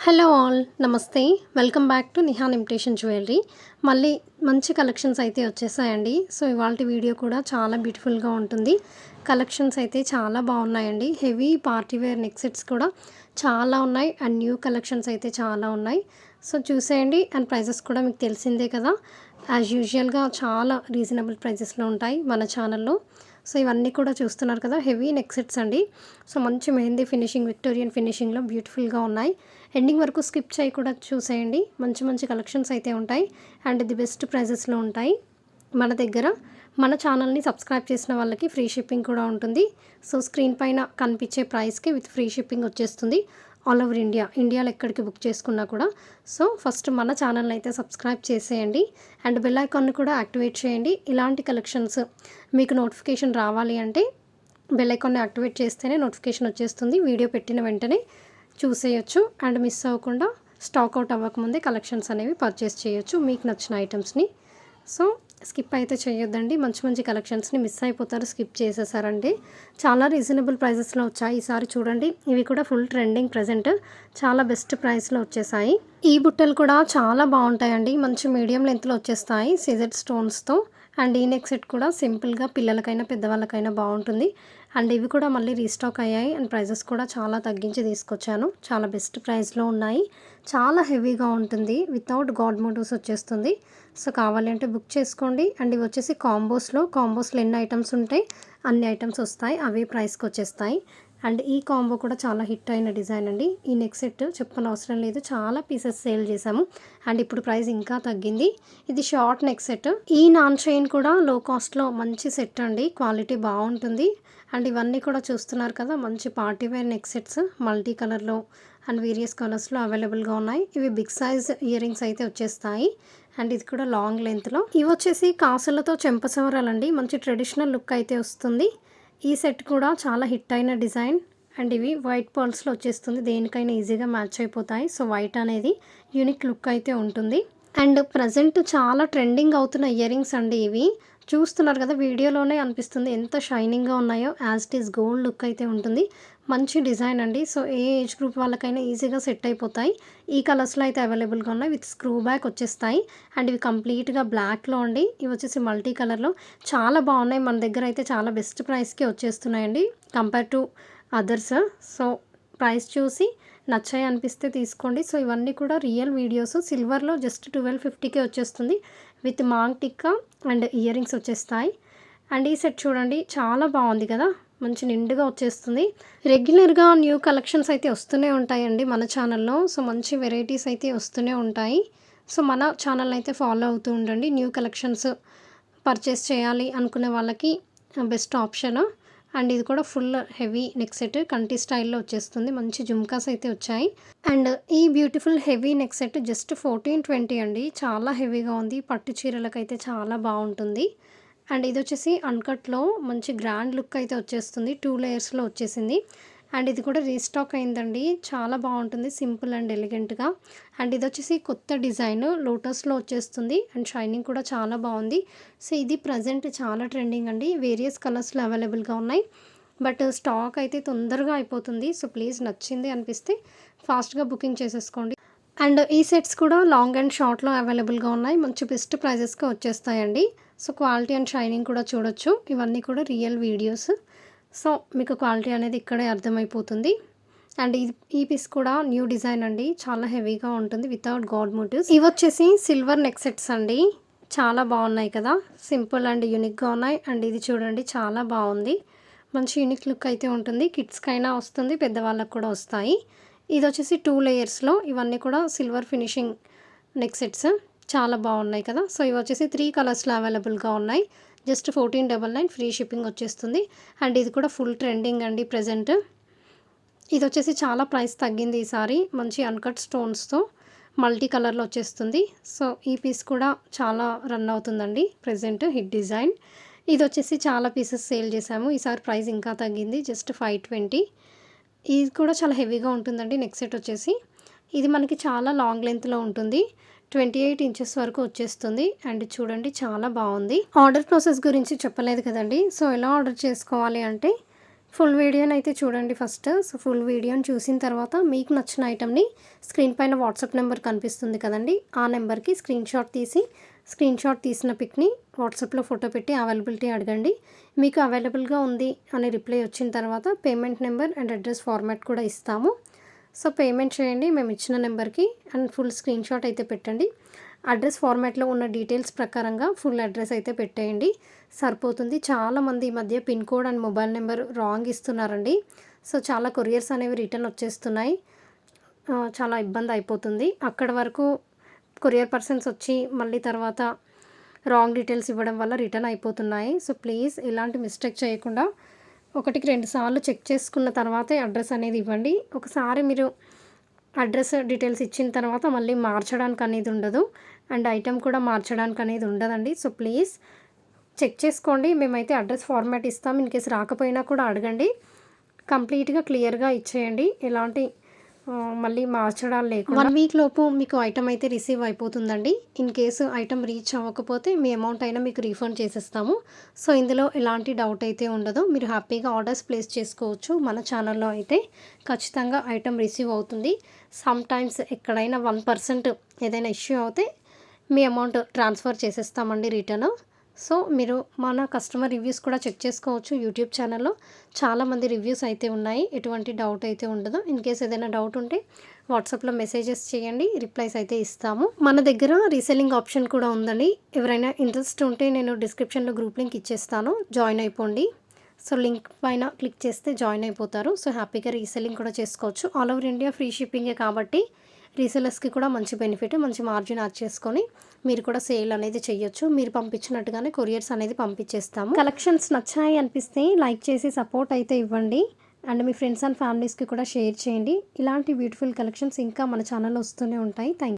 Hello all నమస్తే. Welcome back to Nihan imitation jewellery. మళ్ళీ మంచి కలెక్షన్స్ అయితే వచ్చేసాయండి. సో ఇవాల్టి వీడియో కూడా చాలా బ్యూటిఫుల్గా ఉంటుంది. కలెక్షన్స్ అయితే చాలా బాగున్నాయండి. Heavy party wear neck sets కూడా చాలా ఉన్నాయి అండ్ న్యూ కలెక్షన్స్ అయితే చాలా ఉన్నాయి. సో చూసేయండి అండ్ ప్రైజెస్ కూడా మీకు తెలిసిందే కదా. యాజ్ యూజువల్గా చాలా రీజనబుల్ ప్రైజెస్లో ఉంటాయి మన ఛానల్లో. సో ఇవన్నీ కూడా చూస్తున్నారు కదా, హెవీ నెక్ సెట్స్ అండి. సో మంచి మెహందీ ఫినిషింగ్, విక్టోరియన్ ఫినిషింగ్లో బ్యూటిఫుల్గా ఉన్నాయి. ఎండింగ్ వరకు స్కిప్ చేయకుండా చూసేయండి. మంచి మంచి కలెక్షన్స్ అయితే ఉంటాయి అండ్ ది బెస్ట్ ప్రైజెస్లో ఉంటాయి మన దగ్గర. మన ఛానల్ని సబ్స్క్రైబ్ చేసిన వాళ్ళకి ఫ్రీ షిప్పింగ్ కూడా ఉంటుంది. సో స్క్రీన్ పైన కనిపించే ప్రైస్కి విత్ ఫ్రీ షిప్పింగ్ వచ్చేస్తుంది ఆల్ ఓవర్ ఇండియాలో ఎక్కడికి బుక్ చేసుకున్నా కూడా. సో ఫస్ట్ మన ఛానల్ని అయితే సబ్స్క్రైబ్ చేసేయండి అండ్ బెల్ ఐకాన్ని కూడా యాక్టివేట్ చేయండి. ఇలాంటి కలెక్షన్స్ మీకు నోటిఫికేషన్ రావాలి అంటే బెల్ ఐకాన్ని యాక్టివేట్ చేస్తేనే నోటిఫికేషన్ వచ్చేస్తుంది. వీడియో పెట్టిన వెంటనే చూసేయచ్చు అండ్ మిస్ అవ్వకుండా స్టాక్ అవుట్ అవ్వకముందే కలెక్షన్స్ అనేవి పర్చేస్ చేయొచ్చు మీకు నచ్చిన ఐటమ్స్ని. సో స్కిప్ అయితే చేయొద్దండి. మంచి మంచి కలెక్షన్స్ని మిస్ అయిపోతారు స్కిప్ చేసేసారండి. చాలా రీజనబుల్ ప్రైజెస్లో వచ్చాయి ఈసారి. చూడండి, ఇవి కూడా ఫుల్ ట్రెండింగ్ ప్రజెంట్, చాలా బెస్ట్ ప్రైస్లో వచ్చేసాయి. ఈ బుట్టలు కూడా చాలా బాగుంటాయండి. మంచి మీడియం లెంత్లో వచ్చేస్తాయి సిజెడ్ స్టోన్స్తో. అండ్ ఈ నెక్ సెట్ కూడా సింపుల్గా పిల్లలకైనా పెద్దవాళ్ళకైనా బాగుంటుంది. అండ్ ఇవి కూడా మళ్ళీ రీస్టాక్ అయ్యాయి అండ్ ప్రైజెస్ కూడా చాలా తగ్గించి తీసుకొచ్చాను. చాలా బెస్ట్ ప్రైస్లో ఉన్నాయి. చాలా హెవీగా ఉంటుంది, వితౌట్ గాడ్ మోటివ్స్ వచ్చేస్తుంది. సో కావాలి అంటే బుక్ చేసుకోండి. అండ్ ఇవి వచ్చేసి కాంబోస్లో ఎన్ని ఐటమ్స్ ఉంటాయి అన్ని ఐటమ్స్ వస్తాయి, అవే ప్రైస్కి వచ్చేస్తాయి. అండ్ ఈ కాంబో కూడా చాలా హిట్ అయిన డిజైన్ అండి. ఈ నెక్ సెట్ చెప్పనవసరం లేదు, చాలా పీసెస్ సేల్ చేశాము అండ్ ఇప్పుడు ప్రైస్ ఇంకా తగ్గింది. ఇది షార్ట్ నెక్ సెట్. ఈ నాన్ చైన్ కూడా లో కాస్ట్లో మంచి సెట్ అండి, క్వాలిటీ బాగుంటుంది. అండ్ ఇవన్నీ కూడా చూస్తున్నారు కదా, మంచి party wear neck sets multi కలర్లో అండ్ వేరియస్ కలర్స్లో అవైలబుల్గా ఉన్నాయి. ఇవి బిగ్ సైజ్ ఇయర్ రింగ్స్ అయితే వచ్చేస్తాయి అండ్ ఇది కూడా లాంగ్ లెంత్లో. ఇవి వచ్చేసి కాసులతో చెంపసవరాలండి, మంచి ట్రెడిషనల్ లుక్ అయితే వస్తుంది. ఈ సెట్ కూడా చాలా హిట్ అయిన డిజైన్ అండ్ ఇవి వైట్ పర్ల్స్లో వచ్చేస్తుంది. దేనికైనా ఈజీగా మ్యాచ్ అయిపోతాయి. సో వైట్ అనేది యూనిక్ లుక్ అయితే ఉంటుంది. అండ్ ప్రజెంట్ చాలా ట్రెండింగ్ అవుతున్న ఇయర్ రింగ్స్ అండి ఇవి. చూస్తున్నారు కదా, వీడియోలోనే అనిపిస్తుంది ఎంత షైనింగ్గా ఉన్నాయో. As it is gold look అయితే ఉంటుంది. మంచి డిజైన్ అండి. సో ఏ ఏజ్ గ్రూప్ వాళ్ళకైనా ఈజీగా సెట్ అయిపోతాయి. ఈ కలర్స్లో అయితే అవైలబుల్గా ఉన్నాయి. విత్ స్క్రూ బ్యాక్ వచ్చేస్తాయి అండ్ ఇవి కంప్లీట్గా బ్లాక్లో అండి. ఇవి వచ్చేసి మల్టీ కలర్లో చాలా బాగున్నాయి. మన దగ్గర అయితే చాలా బెస్ట్ ప్రైస్కి వచ్చేస్తున్నాయండి compare to others. So price చూసి నచ్చాయి అనిపిస్తే తీసుకోండి. సో ఇవన్నీ కూడా రియల్ వీడియోస్. సిల్వర్లో జస్ట్ 1250కే వచ్చేస్తుంది with maang tikka and ear rings వచ్చేస్తాయి. అండ్ ఈ సెట్ చూడండి, చాలా బాగుంది కదా, మంచి నిండుగా వచ్చేస్తుంది. రెగ్యులర్గా న్యూ కలెక్షన్స్ అయితే వస్తూనే ఉంటాయండి మన ఛానల్లో. సో మంచి వెరైటీస్ అయితే వస్తూనే ఉంటాయి. సో మన ఛానల్ అయితే ఫాలో అవుతూ ఉండండి. న్యూ కలెక్షన్స్ పర్చేస్ చేయాలి అనుకునే వాళ్ళకి బెస్ట్ ఆప్షన్. అండ్ ఇది కూడా ఫుల్ హెవీ నెక్ సెట్ కంటి స్టైల్లో వచ్చేస్తుంది. మంచి జుమ్కాస్ అయితే వచ్చాయి. అండ్ ఈ beautiful heavy neck set just 1420 అండి, చాలా హెవీగా ఉంది. పట్టు చీరలకు అయితే చాలా బాగుంటుంది. అండ్ ఇది వచ్చేసి అన్కట్లో మంచి గ్రాండ్ లుక్ అయితే వచ్చేస్తుంది. 2 లేయర్స్లో వచ్చేసింది. అండ్ ఇది కూడా రీస్టాక్ అయిందండి, చాలా బాగుంటుంది సింపుల్ అండ్ ఎలిగెంట్గా. అండ్ ఇది వచ్చేసి కొత్త డిజైన్ లోటస్లో వచ్చేస్తుంది అండ్ షైనింగ్ కూడా చాలా బాగుంది. సో ఇది ప్రజెంట్ చాలా ట్రెండింగ్ అండి. వేరియస్ కలర్స్లో అవైలబుల్గా ఉన్నాయి బట్ స్టాక్ అయితే తొందరగా అయిపోతుంది. సో ప్లీజ్ నచ్చింది అనిపిస్తే ఫాస్ట్గా బుకింగ్ చేసేసుకోండి. అండ్ ఈ సెట్స్ కూడా లాంగ్ అండ్ షార్ట్లో అవైలబుల్గా ఉన్నాయి. మంచి బెస్ట్ ప్రైజెస్కి వచ్చేస్తాయండి. సో క్వాలిటీ అండ్ షైనింగ్ కూడా చూడొచ్చు. ఇవన్నీ కూడా రియల్ వీడియోస్. సో మీకు క్వాలిటీ అనేది ఇక్కడే అర్థమైపోతుంది. అండ్ ఈ పీస్ కూడా న్యూ డిజైన్ అండి, చాలా హెవీగా ఉంటుంది వితౌట్ గాడ్ మోటివ్స్. ఇవి వచ్చేసి సిల్వర్ నెక్ సెట్స్ అండి, చాలా బాగున్నాయి కదా, సింపుల్ అండ్ యూనిక్గా ఉన్నాయి. అండ్ ఇది చూడండి, చాలా బాగుంది. మంచి యూనిక్ లుక్ అయితే ఉంటుంది. కిడ్స్కైనా వస్తుంది, పెద్దవాళ్ళకు కూడా వస్తాయి. ఇది వచ్చేసి 2 లేయర్స్లో, ఇవన్నీ కూడా సిల్వర్ ఫినిషింగ్ నెక్ సెట్స్ చాలా బాగున్నాయి కదా. సో ఇవి వచ్చేసి 3 కలర్స్లో అవైలబుల్గా ఉన్నాయి. జస్ట్ 1499 ఫ్రీ షిప్పింగ్ వచ్చేస్తుంది. అండ్ ఇది కూడా ఫుల్ ట్రెండింగ్ అండి ప్రజెంట్. ఇది వచ్చేసి చాలా ప్రైస్ తగ్గింది ఈసారి. మంచి అన్కట్ స్టోన్స్తో మల్టీ కలర్లో వచ్చేస్తుంది. సో ఈ పీస్ కూడా చాలా రన్ అవుతుందండి ప్రజెంట్, హిట్ డిజైన్. ఇది వచ్చేసి చాలా పీసెస్ సేల్ చేసాము, ఈసారి ప్రైస్ ఇంకా తగ్గింది, జస్ట్ 520. ఇది కూడా చాలా హెవీగా ఉంటుందండి నెక్ సెట్ వచ్చేసి. ఇది మనకి చాలా లాంగ్ లెంత్లో ఉంటుంది, 28 ఇంచెస్ వరకు వచ్చేస్తుంది. అండ్ చూడండి, చాలా బాగుంది. ఆర్డర్ ప్రాసెస్ గురించి చెప్పలేదు కదండి. సో ఎలా ఆర్డర్ చేసుకోవాలి అంటే ఫుల్ వీడియోని అయితే చూడండి ఫస్ట్. సో ఫుల్ వీడియోని చూసిన తర్వాత మీకు నచ్చిన ఐటెంని స్క్రీన్ పైన వాట్సాప్ నెంబర్ కనిపిస్తుంది కదండి, ఆ నెంబర్కి స్క్రీన్ షాట్ తీసిన పిక్ని వాట్సాప్లో ఫోటో పెట్టి అవైలబిలిటీ అడగండి. మీకు అవైలబుల్గా ఉంది అని రిప్లై వచ్చిన తర్వాత payment number and address format కూడా ఇస్తాము. సో పేమెంట్ చేయండి మేము ఇచ్చిన నెంబర్కి అండ్ ఫుల్ స్క్రీన్ షాట్ అయితే పెట్టండి. అడ్రస్ ఫార్మాట్లో ఉన్న డీటెయిల్స్ ప్రకారంగా ఫుల్ అడ్రస్ అయితే పెట్టేయండి, సరిపోతుంది. చాలామంది ఈ మధ్య pin code and mobile number wrong ఇస్తున్నారండి. సో చాలా కొరియర్స్ అనేవి రిటర్న్ వచ్చేస్తున్నాయి, చాలా ఇబ్బంది అయిపోతుంది. అక్కడ వరకు కొరియర్ పర్సన్స్ వచ్చి మళ్ళీ తర్వాత రాంగ్ డీటెయిల్స్ ఇవ్వడం వల్ల రిటర్న్ అయిపోతున్నాయి. సో ప్లీజ్ ఇలాంటి మిస్టేక్ చేయకుండా 1-2 సార్లు చెక్ చేసుకున్న తర్వాతే అడ్రస్ అనేది ఇవ్వండి. ఒకసారి మీరు అడ్రస్ డీటెయిల్స్ ఇచ్చిన తర్వాత మళ్ళీ మార్చడానికి అనేది ఉండదు అండ్ ఐటెం కూడా మార్చడానికి అనేది ఉండదండి. సో ప్లీజ్ చెక్ చేసుకోండి. మేమైతే అడ్రస్ ఫార్మాట్ ఇస్తాం, ఇన్ కేసు రాకపోయినా కూడా అడగండి. కంప్లీట్గా క్లియర్గా ఇచ్చేయండి, ఎలాంటి మళ్ళీ మార్చడాలు లేకుండా. 1 వీక్ లోపు మీకు ఐటెం అయితే రిసీవ్ అయిపోతుందండి. ఇన్ కేసు ఐటెం రీచ్ అవ్వకపోతే మీ అమౌంట్ అయినా మీకు రీఫండ్ చేసేస్తాము. సో ఇందులో ఎలాంటి డౌట్ అయితే ఉండదు, మీరు హ్యాపీగా ఆర్డర్స్ ప్లేస్ చేసుకోవచ్చు. మన ఛానల్లో అయితే ఖచ్చితంగా ఐటెం రిసీవ్ అవుతుంది. సమ్ టైమ్స్ ఎక్కడైనా 1% ఏదైనా ఇష్యూ అవుతే మీ అమౌంట్ ట్రాన్స్ఫర్ చేసేస్తామండి రిటర్న్. సో మీరు మన కస్టమర్ రివ్యూస్ కూడా చెక్ చేసుకోవచ్చు. యూట్యూబ్ ఛానల్లో చాలామంది రివ్యూస్ అయితే ఉన్నాయి, ఎటువంటి డౌట్ అయితే ఉండదు. ఇన్ కేస్ ఏదైనా డౌట్ ఉంటే వాట్సాప్లో మెసేజెస్ చేయండి, రిప్లైస్ అయితే ఇస్తాము. మన దగ్గర రీసెల్లింగ్ ఆప్షన్ కూడా ఉందండి. ఎవరైనా ఇంట్రెస్ట్ ఉంటే నేను డిస్క్రిప్షన్లో గ్రూప్ లింక్ ఇచ్చేస్తాను, జాయిన్ అయిపోండి. సో లింక్ పైన క్లిక్ చేస్తే జాయిన్ అయిపోతారు. సో హ్యాపీగా రీసెల్లింగ్ కూడా చేసుకోవచ్చు. ఆల్ ఓవర్ ఇండియా ఫ్రీ షిప్పింగే కాబట్టి రీసెలర్స్కి కూడా మంచి బెనిఫిట్, మంచి మార్జిన్ యాడ్ చేసుకొని మీరు కూడా సేల్ అనేది చేయొచ్చు. మీరు పంపించినట్టుగానే కొరియర్స్ అనేది పంపించేస్తాము. కలెక్షన్స్ నచ్చాయి అనిపిస్తే లైక్ చేసి సపోర్ట్ అయితే ఇవ్వండి అండ్ మీ ఫ్రెండ్స్ అండ్ ఫ్యామిలీస్కి కూడా షేర్ చేయండి. ఇలాంటి బ్యూటిఫుల్ కలెక్షన్స్ ఇంకా మన ఛానల్లో వస్తూనే ఉంటాయి. Thank you.